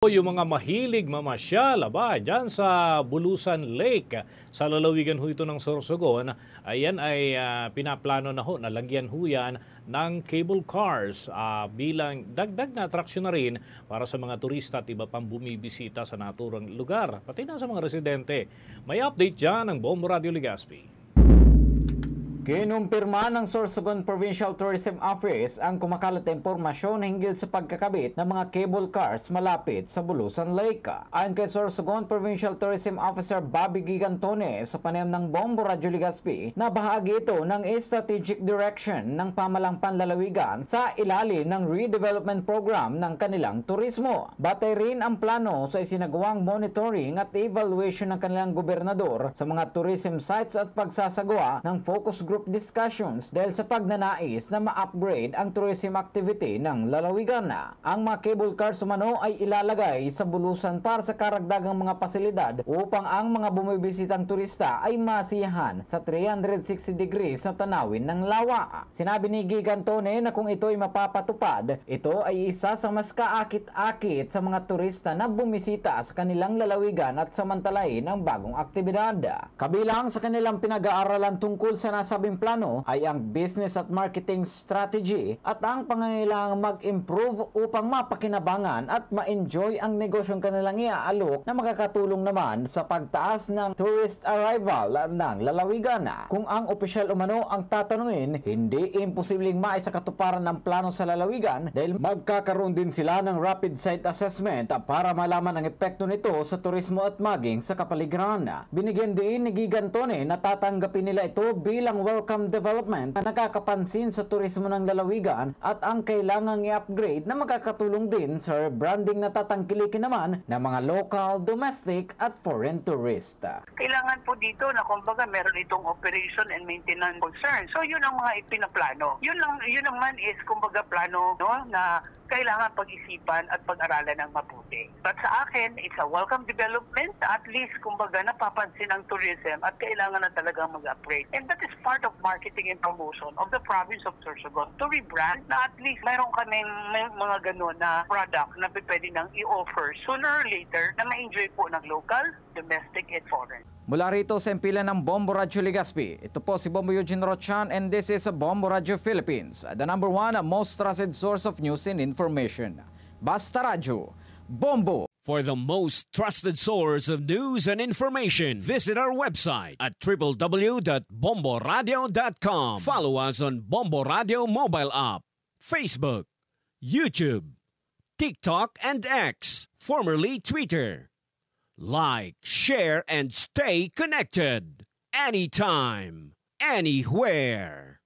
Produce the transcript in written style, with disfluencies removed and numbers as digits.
Yung mga mahilig mamasyal dyan sa Bulusan Lake, sa lalawigan ho ito ng Sorsogon, ayan ay pinaplano na ho, nalagyan ho yan ng cable cars bilang dagdag na atraksyon na rin para sa mga turista at iba pang bumibisita sa naturang lugar, pati na sa mga residente. May update dyan ng Bombo Radio Legazpi. Kinumpirma ng Sorsogon Provincial Tourism Office ang kumakalat na impormasyon hinggil sa pagkakabit ng mga cable cars malapit sa Bulusan Lake. Ayon kay Sorsogon Provincial Tourism Officer Bobby Gigantone sa panayam ng Bombo Radio Legazpi na bahagi ito ng strategic direction ng pamalang panlalawigan sa ilalim ng redevelopment program ng kanilang turismo. Batay rin ang plano sa isinagawang monitoring at evaluation ng kanilang gobernador sa mga tourism sites at pagsasagawa ng focus group discussions dahil sa pagnanais na ma-upgrade ang tourism activity ng lalawigan. Ang mga cable cars umano ay ilalagay sa Bulusan para sa karagdagang mga pasilidad upang ang mga bumibisitang turista ay masiyahan sa 360 degrees sa tanawin ng lawa. Sinabi ni Gigantone na kung ito ay mapapatupad, ito ay isa sa mas kaakit-akit sa mga turista na bumisita sa kanilang lalawigan at samantalain ang bagong aktibidad. Kabilang sa kanilang pinag-aaralan tungkol sa nasabing plano ay ang business at marketing strategy at ang pangangailangang mag-improve upang mapakinabangan at ma-enjoy ang negosyong kanilang iaalok na makakatulong naman sa pagtaas ng tourist arrival ng lalawigan. Kung ang opisyal umano ang tatanungin, hindi imposibleng maisakatuparan ng plano sa lalawigan dahil magkakaroon din sila ng rapid site assessment para malaman ang epekto nito sa turismo at maging sa kapaligiran. Binigyan din ni Gigantone na tatanggapin nila ito bilang welcome development na nakakapansin sa turismo ng lalawigan at ang kailangang i-upgrade na makakatulong din sa rebranding na tatangkilikin naman ng mga local, domestic at foreign tourist. Kailangan po dito na kumbaga meron itong operation and maintenance concern. So yun ang mga ipinaplano. Yun naman is kumbaga plano na kailangan pag-isipan at pag-aralan ng mabuti. But sa akin, it's a welcome development. At least, kumbaga, napapansin ang tourism at kailangan na talagang mag-upgrade. And that is part of marketing and promotion of the province of Sorsogon to rebrand na at least mayroon kaming mga ganun na product na pwede nang i-offer sooner or later na ma-enjoy po ng local, domestic, and foreign. Mula rito sa empilan ng Bombo Radio Legazpi, ito po si Bombo Eugene Rochan and this is Bombo Radio Philippines, the #1 most trusted source of news and information. Basta Radio, Bombo! For the most trusted source of news and information, visit our website at www.bomboradio.com. Follow us on Bombo Radio mobile app, Facebook, YouTube, TikTok, and X, formerly Twitter. Like, share, and stay connected. Anytime, anywhere.